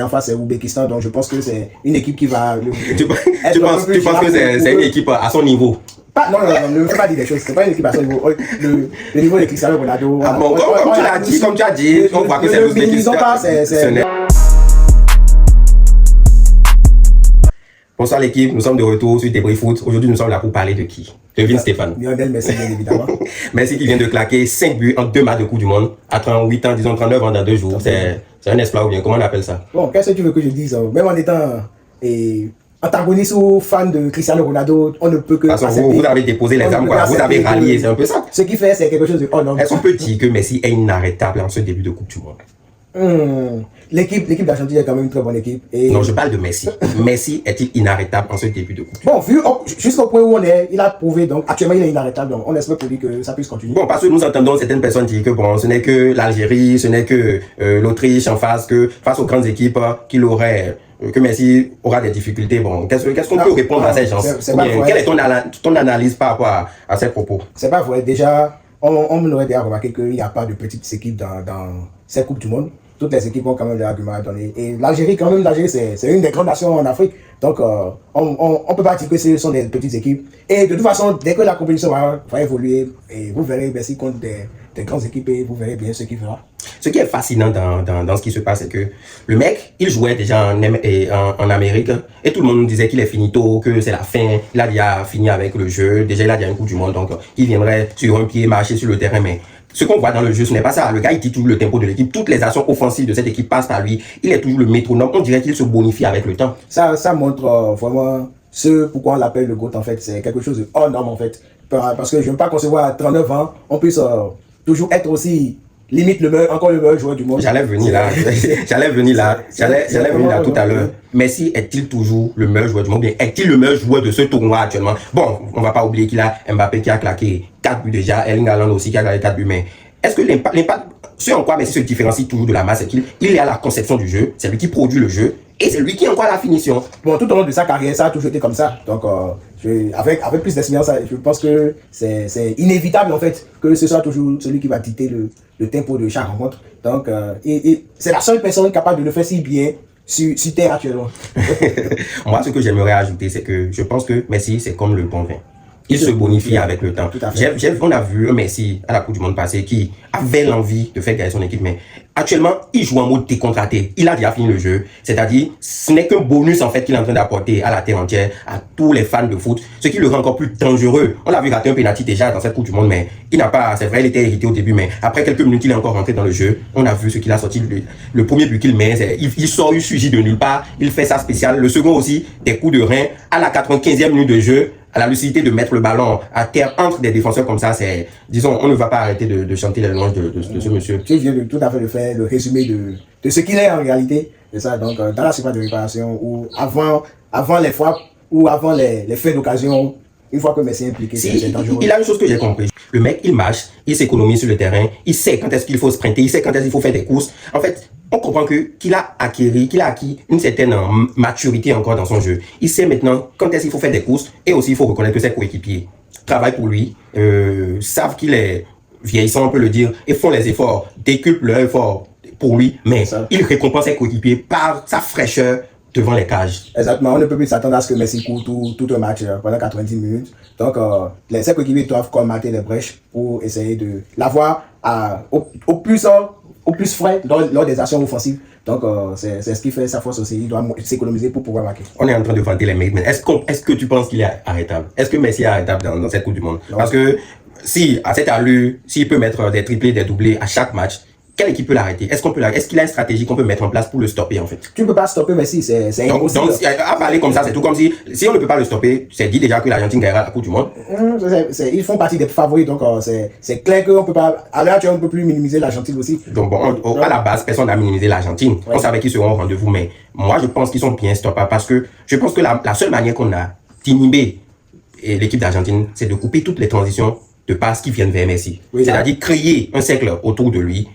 En face, c'est Ouzbékistan, donc je pense que c'est une équipe qui va. Tu penses que c'est une équipe à son niveau? Non, ne fais pas dire des choses. C'est pas une équipe à son niveau. Le niveau de Cristiano Ronaldo. Ah bon, comme tu as dit, on voit que c'est l'Ouzbékistan. Bonsoir l'équipe, nous sommes de retour sur Débris Foot. Aujourd'hui, nous sommes là pour parler de qui? De Vin Stéphane. Lionel Messi, bien évidemment. Messi qui vient de claquer 5 buts en 2 matchs de Coupe du Monde à 38 ans, disons 39 ans dans 2 jours. C'est un exploit ou bien comment on appelle ça? Bon, qu'est-ce que tu veux que je dise? Même en étant antagoniste ou fan de Cristiano Ronaldo, on ne peut que. Parce que vous avez déposé les armes, vous avez rallié, c'est un peu ça. Ce qui fait, c'est quelque chose de. Oh non. Est-ce qu'on peut dire que Messi est inarrêtable en ce début de Coupe du Monde? L'équipe d'Argentine est quand même une très bonne équipe. Et... Non, je parle de Messi. Messi est-il inarrêtable en ce début de Coupe? Bon, vu jusqu'au point où on est, il a prouvé, donc actuellement il est inarrêtable, donc on espère pour lui que ça puisse continuer. Bon, parce que nous entendons certaines personnes dire que bon, ce n'est que l'Algérie, ce n'est que l'Autriche en face, que face aux grandes équipes qu'il aurait, que Messi aura des difficultés. Bon, qu'est-ce qu'on peut répondre à ces gens? Quelle est ton analyse par rapport à ces propos? C'est pas vrai. Déjà, on aurait déjà remarqué qu'il n'y a pas de petites équipes dans cette Coupe du Monde. Toutes les équipes ont quand même des arguments à donner. Et l'Algérie, quand même, c'est une des grandes nations en Afrique. Donc, on ne peut pas dire que ce sont des petites équipes. Et de toute façon, dès que la compétition va évoluer, et vous verrez Messi contre des grandes équipes et vous verrez bien ce qu'il fera. Ce qui est fascinant dans ce qui se passe, c'est que le mec, il jouait déjà en Amérique et tout le monde disait qu'il est finito, que c'est la fin. Il a déjà fini avec le jeu. Déjà, il a déjà une Coupe du Monde. Donc, il viendrait sur un pied marcher sur le terrain. Mais ce qu'on voit dans le jeu, ce n'est pas ça. Le gars, il dit toujours le tempo de l'équipe. Toutes les actions offensives de cette équipe passent par lui. Il est toujours le métronome. On dirait qu'il se bonifie avec le temps. Ça montre vraiment pourquoi on l'appelle le GOAT, en fait. C'est quelque chose de hors norme, en fait. Parce que je ne veux pas concevoir à 39 ans, on puisse toujours être aussi limite le meilleur joueur du monde. J'allais venir là tout à l'heure. Messi est-il toujours le meilleur joueur du monde? Est-il le meilleur joueur de ce tournoi actuellement? Bon, on va pas oublier qu'il a Mbappé qui a claqué 4 buts déjà, Erling Haaland aussi qui a claqué 4 buts, mais est-ce que l'impact, ce en quoi Messi se différencie toujours de la masse, c'est qu'il est à la conception du jeu, c'est lui qui produit le jeu, et c'est lui qui a encore la finition. Bon, tout au long de sa carrière, ça a toujours été comme ça. Donc, avec plus d'expérience, je pense que c'est inévitable, en fait, que ce soit toujours celui qui va dicter le tempo de chaque rencontre. Donc, c'est la seule personne capable de le faire si bien sur terre actuellement. Moi, ce que j'aimerais ajouter, c'est que je pense que Messi, c'est comme le bon vin. Il se bonifie avec le temps. On a vu un Messi à la Coupe du Monde passée qui avait l'envie de faire gagner son équipe, mais actuellement, il joue en mode décontracté. Il a déjà fini le jeu. C'est-à-dire, ce n'est qu'un bonus en fait qu'il est en train d'apporter à la terre entière, à tous les fans de foot, ce qui le rend encore plus dangereux. On l'a vu rater un penalty déjà dans cette Coupe du Monde, mais il n'a pas, c'est vrai, il était irrité au début, mais après quelques minutes, il est encore rentré dans le jeu. On a vu ce qu'il a sorti. Le premier but qu'il met, il sort, il surgit de nulle part, il fait ça spécial. Le second aussi, des coups de rein à la 95e minute de jeu. À la lucidité de mettre le ballon à terre entre des défenseurs comme ça, c'est, disons, on ne va pas arrêter de chanter les louanges de ce monsieur. Tu viens de tout à fait de faire le résumé de ce qu'il est en réalité. C'est ça, donc, dans la surface de réparation, ou avant les fois, ou avant les faits d'occasion, une fois que Messi est impliqué, c'est dangereux. Il a une chose que j'ai compris. Le mec, il marche, il s'économise sur le terrain, il sait quand est-ce qu'il faut sprinter, il sait quand est-ce qu'il faut faire des courses. En fait, on comprend qu'il a acquis une certaine maturité encore dans son jeu. Il sait maintenant quand est-ce qu'il faut faire des courses et aussi il faut reconnaître que ses coéquipiers travaillent pour lui, savent qu'il est vieillissant, on peut le dire, et font les efforts, décuplent leurs efforts pour lui, mais il récompense ses coéquipiers par sa fraîcheur devant les cages. Exactement, on ne peut plus s'attendre à ce que Messi court tout un match pendant 90 minutes. Donc, ses coéquipiers doivent colmater les brèches pour essayer de l'avoir au plus frais lors des actions offensives. Donc, c'est ce qui fait sa force aussi. Il doit s'économiser pour pouvoir marquer. On est en train de vanter les mecs, mais est-ce que tu penses qu'il est arrêtable? Est-ce que Messi est arrêtable dans cette Coupe du Monde? Non. Parce que si, à cette allure, s'il peut mettre des triplés, des doublés à chaque match, quelle équipe peut l'arrêter? Est-ce qu'il a une stratégie qu'on peut mettre en place pour le stopper en fait? Tu ne peux pas stopper Messi, c'est impossible. Donc, à parler comme ça, c'est tout comme si on ne peut pas le stopper, c'est dit déjà que l'Argentine gagnera la Coupe du Monde. Ils font partie des favoris, donc c'est clair qu'on peut pas. À l'heure actuelle, on ne peut plus minimiser l'Argentine aussi. Donc bon, à la base, personne n'a minimisé l'Argentine. Ouais. On savait qu'ils seront au rendez-vous, mais moi je pense qu'ils sont bien stoppables parce que je pense que la seule manière qu'on a d'inhiber l'équipe d'Argentine, c'est de couper toutes les transitions de passes qui viennent vers Messi. Oui, c'est-à-dire créer un cercle autour de lui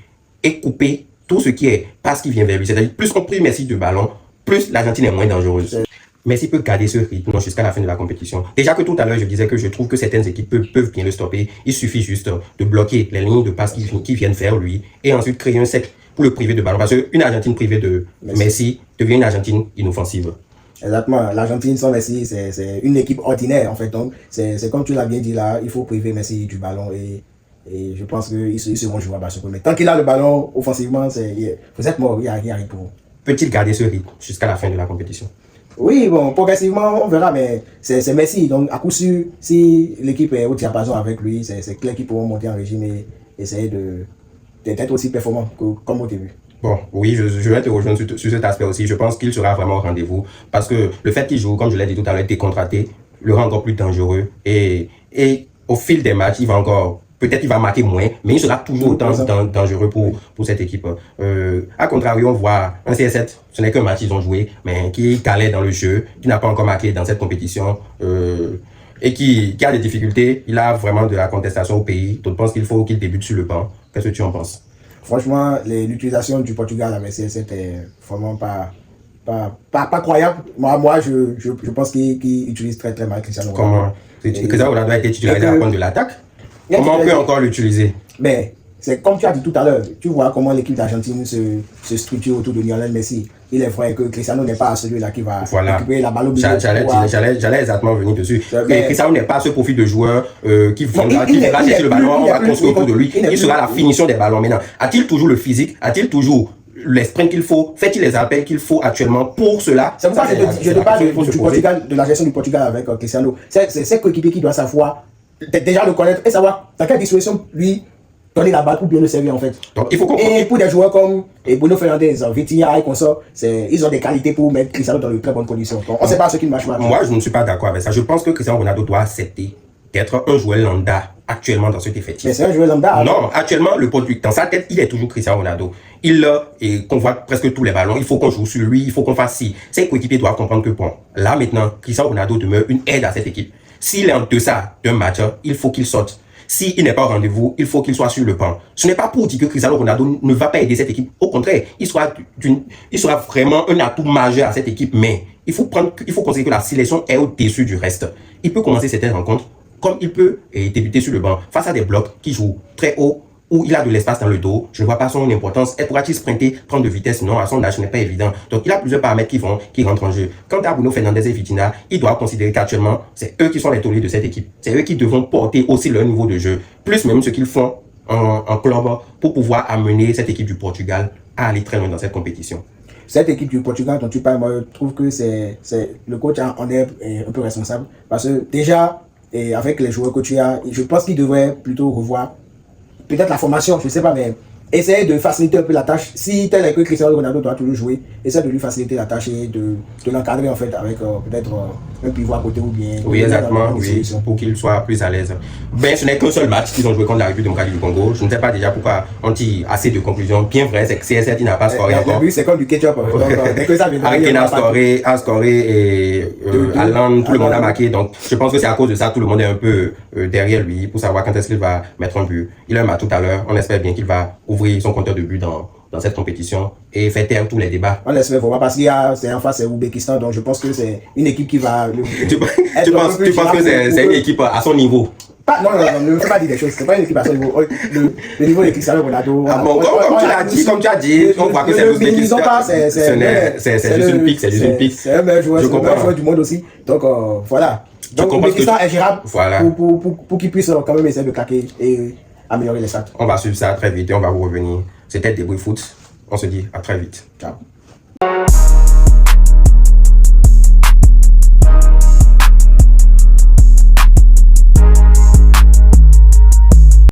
et couper tout ce qui est passe qui vient vers lui. C'est-à-dire, plus on prive Messi de ballon, plus l'Argentine est moins dangereuse. Messi peut garder ce rythme jusqu'à la fin de la compétition. Déjà que tout à l'heure, je disais que je trouve que certaines équipes peuvent bien le stopper. Il suffit juste de bloquer les lignes de passe qui viennent vers lui et ensuite créer un cercle pour le priver de ballon. Parce qu'une Argentine privée de Messi devient une Argentine inoffensive. Exactement. L'Argentine sans Messi, c'est une équipe ordinaire, en fait. Donc, c'est comme tu l'as bien dit là, il faut priver Messi du ballon et je pense qu'ils seront joués à Barcelone. Mais tant qu'il a le ballon offensivement, vous êtes mort, il n'y a rien pour vous. Peut-il garder ce rythme jusqu'à la fin de la compétition? Oui, bon, progressivement, on verra, mais c'est Messi. Donc, à coup sûr, si l'équipe est au diapason avec lui, c'est clair qu'ils pourront monter en régime et essayer d'être aussi performant comme au début. Bon, oui, je vais te rejoindre sur cet aspect aussi. Je pense qu'il sera vraiment au rendez-vous parce que le fait qu'il joue, comme je l'ai dit tout à l'heure, décontracté, le rend encore plus dangereux. Et au fil des matchs, il va encore... Peut-être qu'il va marquer moins, mais il sera toujours autant dangereux pour cette équipe. À contrario, on voit un CR7, ce n'est qu'un match qu'ils ont joué, mais qui calait dans le jeu, qui n'a pas encore marqué dans cette compétition et qui a des difficultés. Il a vraiment de la contestation au pays. D'autres pensent qu'il faut qu'il débute sur le banc. Qu'est-ce que tu en penses? Franchement, l'utilisation du Portugal avec CR7 est vraiment pas croyable. Moi je pense qu'il utilise très très mal Cristiano Ronaldo. Comment? Cristiano Ronaldo a été titularisé à la pointe de l'attaque. Comment on peut encore l'utiliser? Mais c'est comme tu as dit tout à l'heure, tu vois comment l'équipe d'Argentine se structure autour de Lionel Messi. Il est vrai que Cristiano n'est pas celui-là qui va récupérer la balle au milieu. J'allais exactement venir dessus. Mais Cristiano n'est pas ce profil de joueur qui va chercher le ballon, on va construire autour de lui. Il sera la finition des ballons. Maintenant, a-t-il toujours le physique? A-t-il toujours les sprints qu'il faut? Fait-il les appels qu'il faut actuellement pour cela? C'est pour ça que je te parle du Portugal, de la gestion du Portugal avec Cristiano. C'est coéquipier qui doit savoir déjà le connaître et savoir dans quelle disposition lui donner la balle pour bien le servir en fait. Donc, il faut et pour des joueurs comme Bruno Fernandes, Vitinha et consorts, ils ont des qualités pour mettre Cristiano dans de très bonnes conditions. Donc, on ne sait pas ce qui marche mal. Moi, je ne suis pas d'accord avec ça. Je pense que Cristiano Ronaldo doit accepter d'être un joueur lambda actuellement dans cet effectif. Mais c'est un joueur lambda. Non, actuellement, le produit, dans sa tête, il est toujours Cristiano Ronaldo. Il convoite presque tous les ballons. Il faut qu'on joue sur lui, il faut qu'on fasse ci. Ses coéquipiers doivent comprendre que bon, là maintenant, Cristiano Ronaldo demeure une aide à cette équipe. S'il est en deçà d'un match, il faut qu'il sorte. S'il n'est pas au rendez-vous, il faut qu'il soit sur le banc. Ce n'est pas pour dire que Cristiano Ronaldo ne va pas aider cette équipe. Au contraire, il sera vraiment un atout majeur à cette équipe. Mais il faut considérer que la sélection est au-dessus du reste. Il peut commencer certaines rencontres comme il peut débuter sur le banc face à des blocs qui jouent très haut, où il a de l'espace dans le dos. Je ne vois pas son importance. Et pourra-t-il sprinter, prendre de vitesse? Non, à son âge, ce n'est pas évident. Donc, il a plusieurs paramètres qui rentrent en jeu. Quant à Bruno Fernandes et Vitinha, il doit considérer qu'actuellement, c'est eux qui sont les tauliers de cette équipe. C'est eux qui devront porter aussi leur niveau de jeu. Plus même ce qu'ils font en club pour pouvoir amener cette équipe du Portugal à aller très loin dans cette compétition. Cette équipe du Portugal dont tu parles, moi, je trouve que le coach en est un peu responsable. Parce que déjà, avec les joueurs que tu as, je pense qu'il devrait plutôt revoir peut-être la formation, je ne sais pas, mais essayer de faciliter un peu la tâche. Si tel est que Cristiano Ronaldo doit toujours jouer, essaie de lui faciliter la tâche et de l'encadrer en fait avec peut-être un pivot à côté ou bien... Oui, exactement, oui, pour qu'il soit plus à l'aise. Ben, ce n'est qu'un seul match qu'ils ont joué contre la République démocratique du Congo. Je ne sais pas déjà pourquoi on tire assez de conclusions. Bien vrai, c'est que CR7 il n'a pas scoré encore. Oui, c'est comme du ketchup. A scoré et Alan, tout le monde a marqué. Donc, je pense que c'est à cause de ça, tout le monde est un peu derrière lui pour savoir quand est-ce qu'il va mettre un but. Il a un match tout à l'heure. On espère bien qu'il va ouvrir son compteur de but dans cette compétition et faire taire tous les débats. On l'espère vraiment parce qu'il y a, c'est en face, c'est Ouzbékistan, donc je pense que c'est une équipe qui va... Tu penses que c'est une équipe à son niveau? Non, ne me fais pas dire des choses, c'est pas une équipe à son niveau. Le niveau de Cristiano Ronaldo... Comme tu as dit, on voit que c'est l'Ouzbékistan. C'est juste une pique, c'est juste une pique. C'est un meilleur joueur du monde aussi, donc voilà. Donc l'Ouzbékistan est gérable pour qu'il puisse quand même essayer de claquer et améliorer les stats. On va suivre ça très vite et on va vous revenir. C'était Débrouille Foot. On se dit à très vite. Ciao.